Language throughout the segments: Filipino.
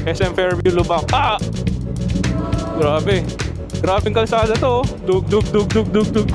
SM Fairview Lubak. Ah! Grabe. Grabing kalsada to. Dug dug dug dug dug dug.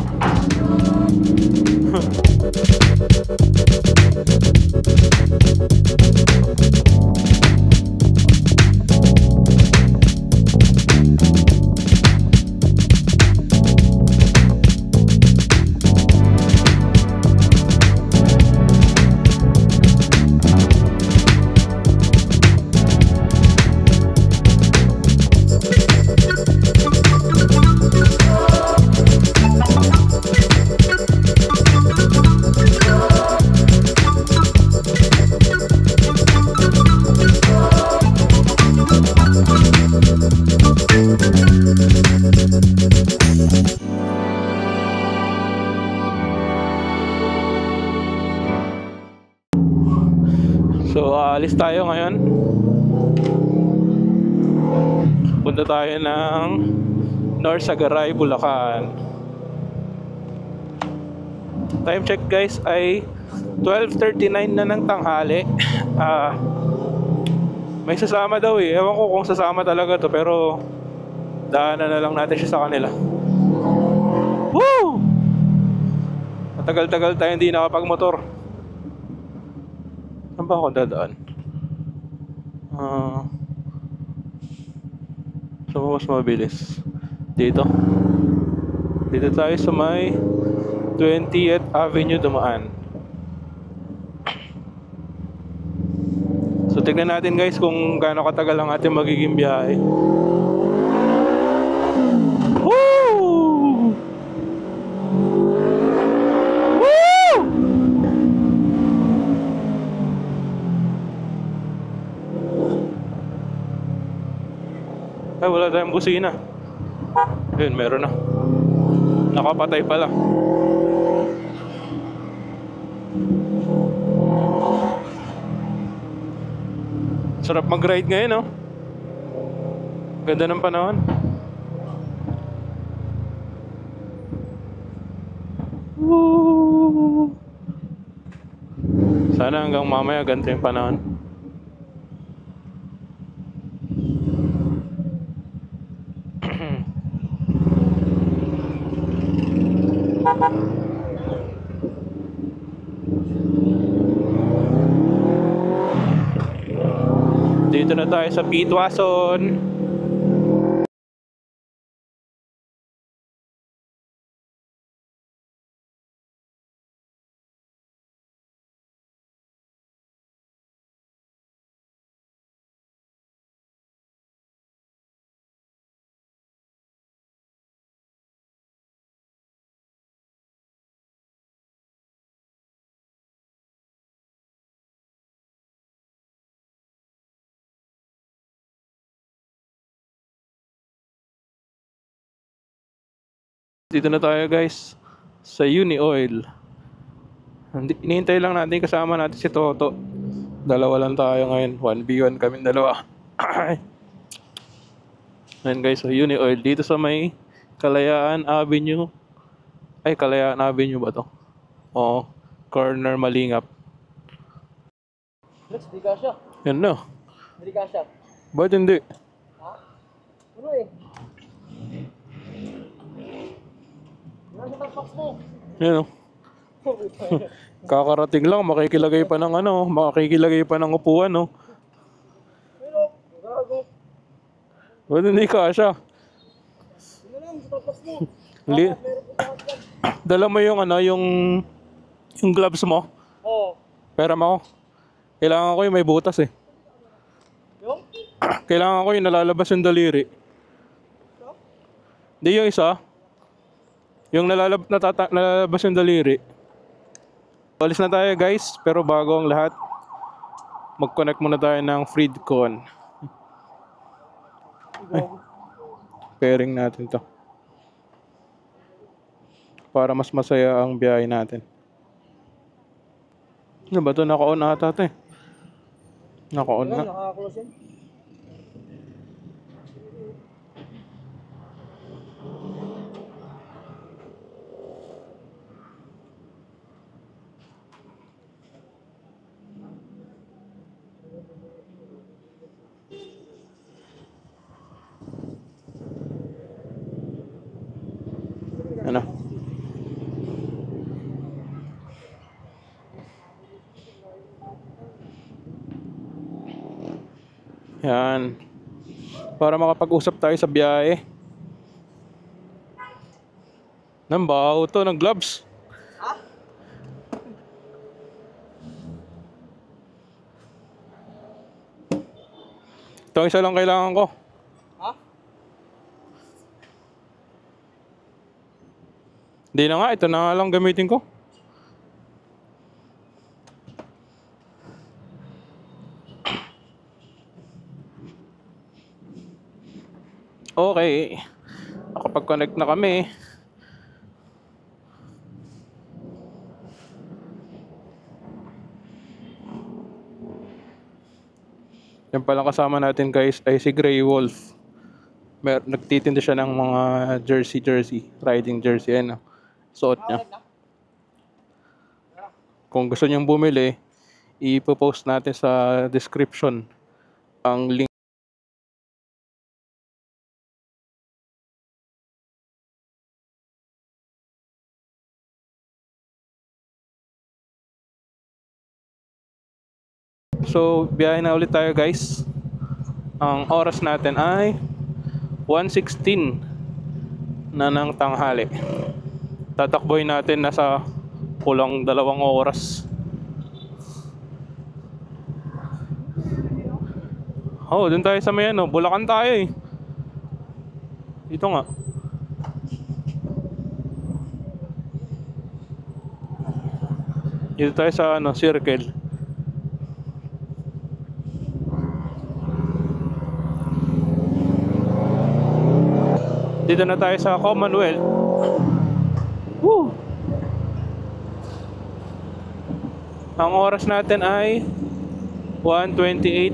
So, aalis tayo ngayon. Punta tayo ng North Sagaray, Bulacan. Time check guys ay 12:39 na ng tanghali. May sasama daw eh. Ewan ko kung sasama talaga to, pero daanan na lang natin siya sa kanila. Woo! Matagal-tagal tayo hindi nakapag-motor. Saan ba ako dadaan? So mas mabilis dito. Dito tayo sa may 20th Avenue dumaan. So tignan natin guys kung gaano katagal ang ating magiging biyahe. Woo! Woo! Ay, wala tayong busina. Ayun, meron na. Nakapatay pala. Sarap mag-ride ngayon, oh. Ganda ng panahon. Woo! Sana hanggang mamaya ganito yung panahon. Dito na tayo sa Pitwason. Dito na tayo guys sa Uni Oil. Hinihintay lang natin kasama natin si Toto. Dalawa lang tayo ngayon. 1v1 kaming dalawa. Ayan guys, sa Uni Oil. Dito sa may Kalayaan Avenue. Ay, Kalayaan Avenue ba to? Oo. Corner Malingap. Lex, di ka siya. Yan na. Hindi ka siya. Ba't hindi? Ha? Ano eh? Nasa tapak mo. Yan o. Kakarating lang, makikilagay pa ng ano, makikilagay pa ng upuan, no. Pero, gago. Ba't hindi ka siya? Ano lang, sa tapak mo. Li- Meron po sa hotdog. Dala mo yung ano, yung gloves mo. Oo. Pera mo. Kailangan ko yung may butas eh. Yung? Kailangan ko yung nalalabas yung daliri. Hindi yung isa. Yung nalalabas yung daliri. Alis na tayo guys, pero bago ang lahat, mag-connect muna tayo ng Freedcon. Ay, pairing natin to para mas masaya ang biyahe natin. Ano ba ito? Naka-on ata ito eh. Naka-on na. Nakaklose yan. Yan. Para makapag-usap tayo sa biyahe. Nambaho to ng gloves. Ha? Ito isa lang kailangan ko. Ha? Hindi na nga, ito na nga lang gamitin ko. Okay. Nakapag-connect na kami. Yan palang kasama natin guys ay si Grey Wolf. Nagtitinda siya ng mga jersey, riding jersey. Ano, suot niya. Kung gusto niyang bumili, ipopost natin sa description ang link. So, biyahe na ulit tayo guys. Ang oras natin ay 1:16 na ng tanghali. Tatakboy natin nasa kulang 2 oras. Oh, dun tayo sa may ano, Bulacan tayo eh. Dito nga. Dito tayo sa ano, Circle. Dito na tayo sa Commonwealth. Woo! Ang oras natin ay 1:28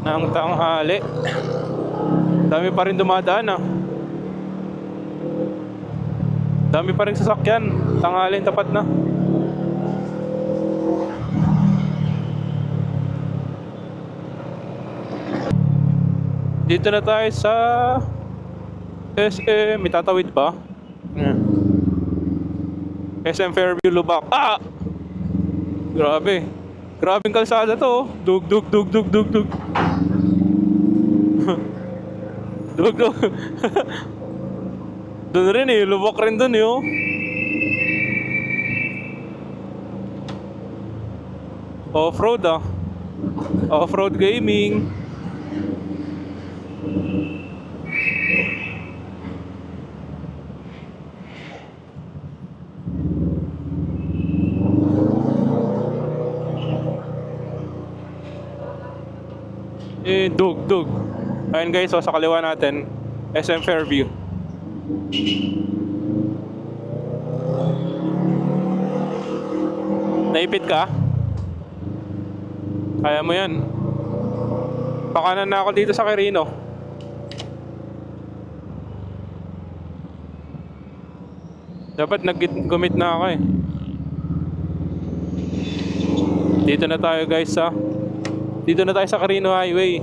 ng tanghali. Dami pa rin dumadaan ah. Dami pa rin sasakyan. Tanghalin tapat na. Dito na tayo sa SM, may tatawid ba? Yeah. SM Fairview Lubak. Ah! Grabe. Grabing kalsada to. Dug dug dug dug dug dug. Dug dug. Doon rin eh, Lubak rin doon eh oh. Off-road ah. Off-road gaming. Dug. Ayun guys, so sa kaliwa natin, SM Fairview. Naipit ka? Kaya mo yan. Pakanan na ako dito sa Quirino. Dapat nag-commit na ako eh. Dito na tayo guys sa Dito na tayo sa Quirino Highway.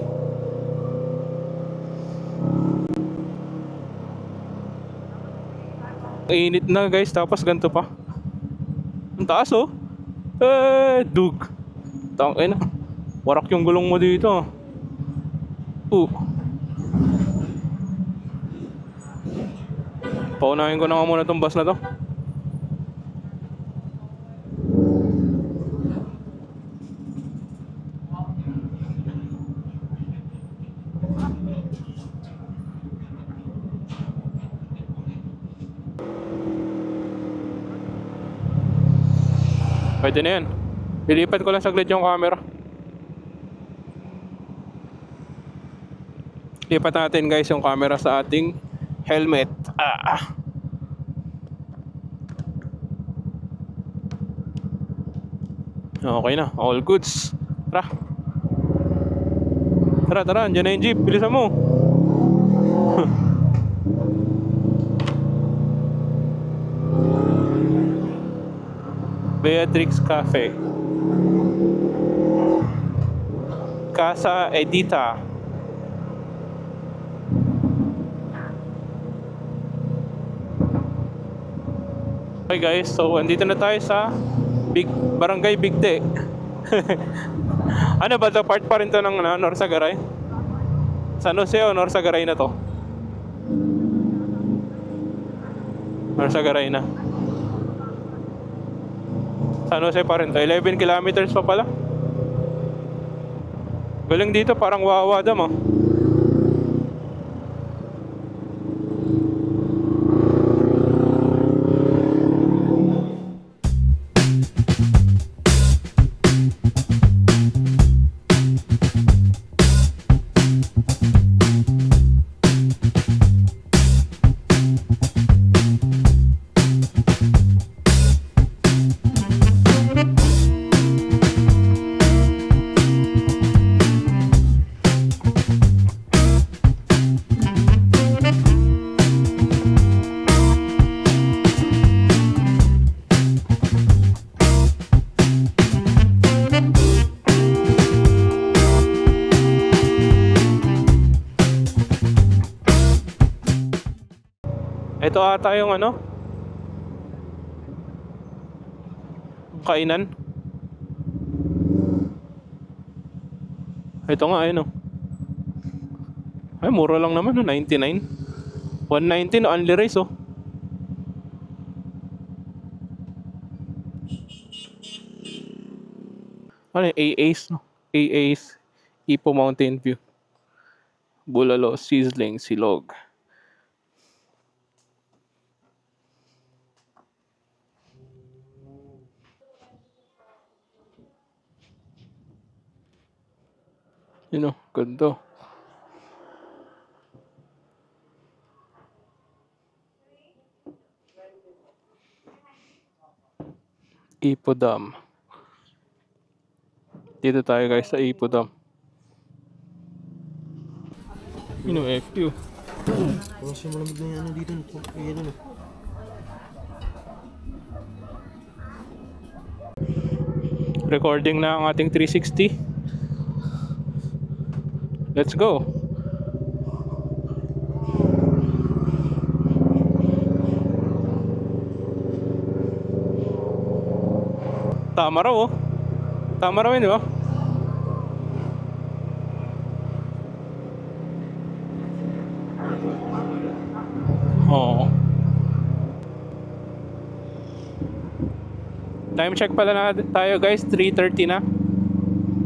Init na guys, tapos ganito pa. Ang taas oh. Dug. Tangina. Warak yung gulong mo dito. Paunahin ko na nga muna tong bus na to. Pwede na yan. Lilipat ko lang saglit yung camera. Lipat natin guys yung camera sa ating helmet. Okay na, all goods. Tara, andyan na yung jeep. Bilisan mo. Beatrix Cafe, Casa Edita. Okay guys, so andito na tayo sa Barangay Bigde. Ano ba, the part pa rin to ng Norsagaray? San Jose o Norsagaray na to? Norsagaray na. San Jose pa rin to. 11 kilometers pa pala. Galing dito, parang Wawa Dam oh. Ito ata yung ano? Kainan. Ito nga ayun oh. Ay mura lang naman oh, 99. 119 no, only rice oh. Ano yung AA's no? AA's Ipo Mountain View. Bulalo, sizzling, silog. Yun o, ganda. Ipo Dam. Dito tayo guys sa Ipo Dam. Yun o, FQ. Kasi malamig na yan dito. Ayan ano. Recording na ang ating 360. Let's go. Tama raw oh. Tama raw yun, di ba? Oo. Time check pala na tayo guys, 3:30 na.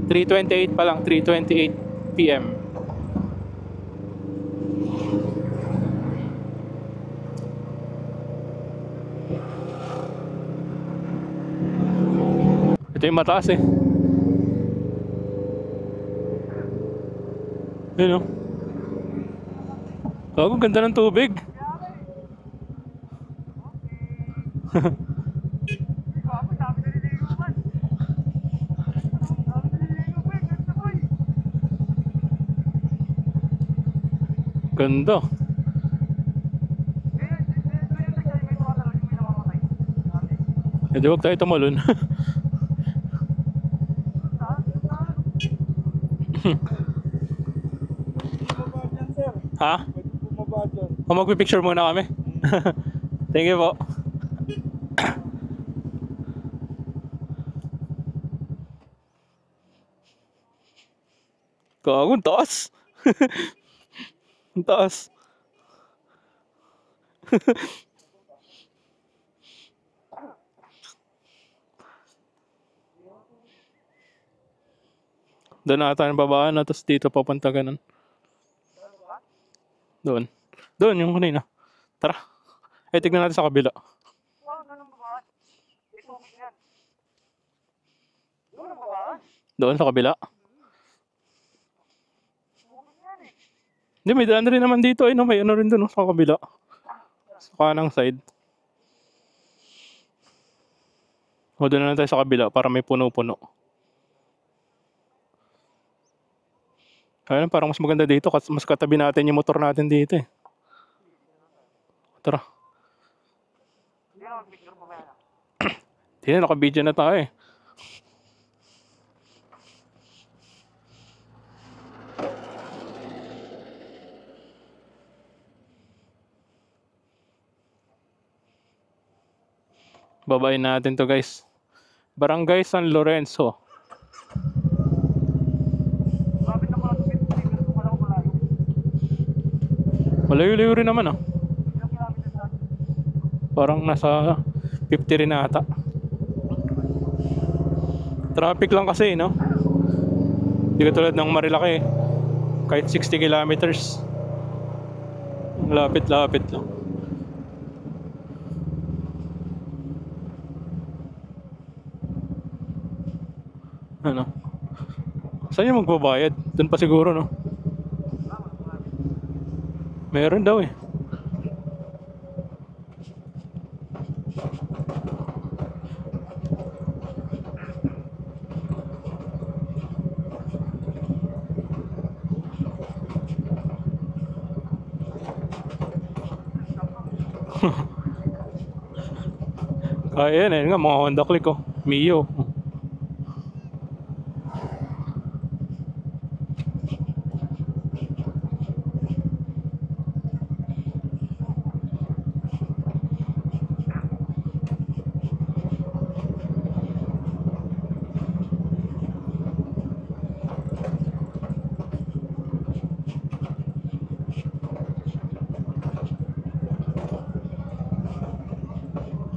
3:28 pa lang, 3:28 PM. Ito yung mataas eh. Yun o. Gago, ganda ng tubig. Ganda. Eh di wag tayo tumalon. Ha? O magpipicture muna kami. Thank you po. Gago, ang taas. Ang taas. Doon ata yung babaan na, tapos dito papunta ganun. Doon. Doon yung kanina. Tara. Eh, tignan natin sa kabila. Doon sa kabila. Hindi, may daan rin naman dito. Ay, no, may ano rin doon sa kabila. Sa kanang side. O, doon na tayo sa kabila para may puno-puno. Ayun, parang mas maganda dito kasi mas katabi natin yung motor natin dito eh. Tara. Hindi na, naka-video na tayo eh. Babayin natin to guys. Barangay San Lorenzo. Malayo-layo rin naman ah. Parang nasa 50 rin ata. Traffic lang kasi, no? Hindi katulad ng Marilaki. Kahit 60 kilometers. Lapit-lapit lang. Ano? Saan yung magbabayad? Doon pa siguro, no? Meron daw eh. Kaya yan eh, nga mga Honda Click oh. Mio.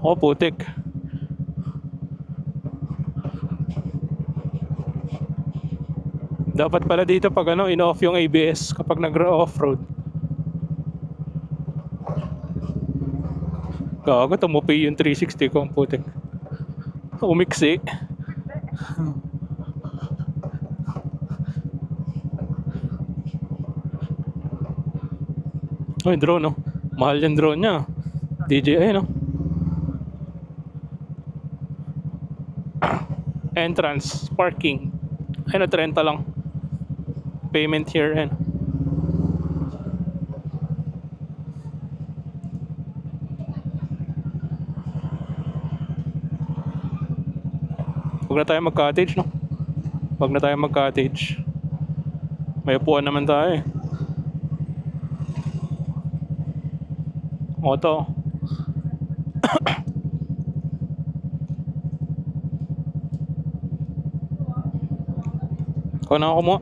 Oh, putik. Dapat pala dito pag ano, in-off yung ABS kapag nag-off-road. Gago, tumupi yung 360 ko, ang putik. Umiksi. Oh, yung drone, no? Mahal yung drone niya. DJI, no? Entrance, parking. Ay, na 30 lang. Payment here, and huwag na tayo mag-cottage, no? Huwag na tayo mag-cottage. May upuan naman tayo eh. Auto. Ikaw na ako mo.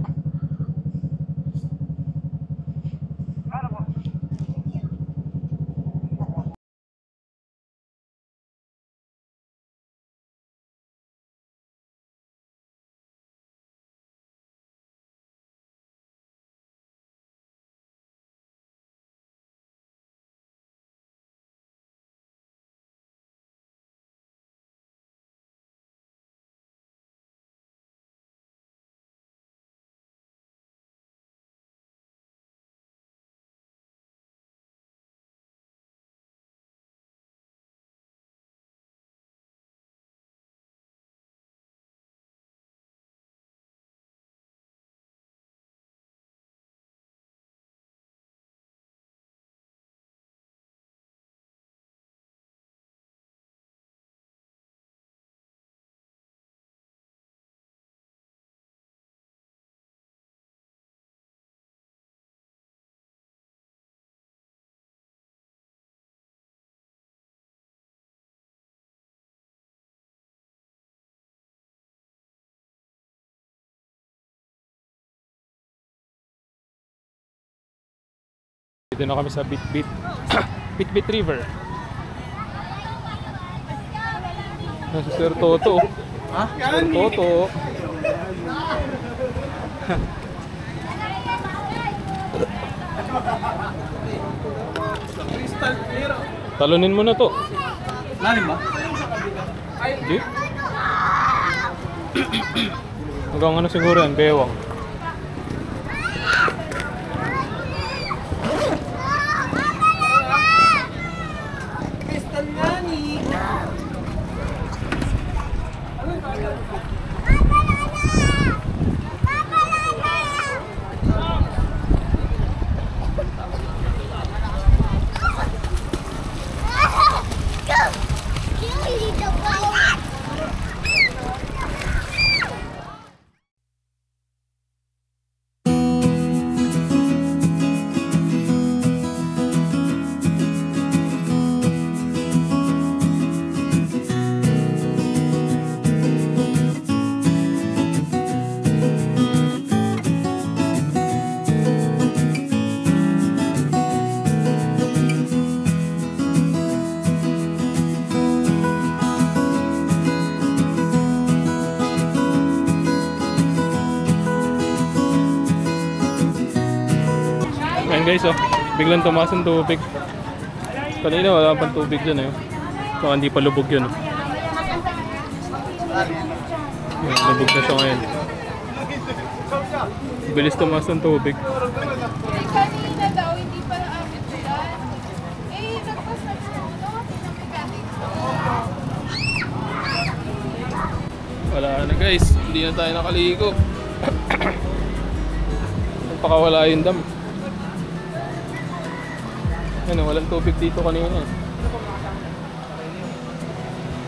Dito na kami sa Bitbit Bitbit River. Si Sir Toto. Ha? Sir Toto. Talunin mo na to. Lalim ba? Hindi. Hanggang ano siguro yan, bewang. guys, oh. Biglang tumaas ang tubig. Kanina wala pang tubig dyan, eh. So, hindi pa lubog yun. Yan, lubog na siya ngayon. Bilis tumaas ang tubig. Kanina daw, hindi pa naabot yan. Eh, nagpas na siya. Wala na guys, hindi na tayo nakaligo. Nagpakawala yung dam. Ano, walang tubig dito kanina.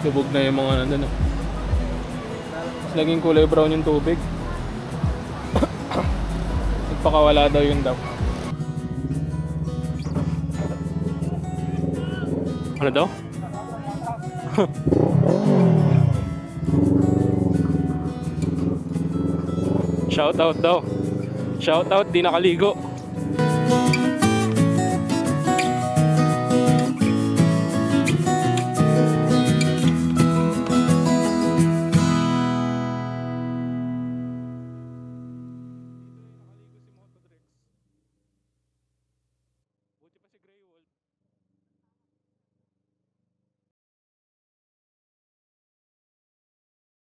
Lubog na yung mga nandun. Mas naging kulay brown yung tubig. Nagpakawala daw yung dam. Ano daw? Shout out daw. Shout out, di nakaligo.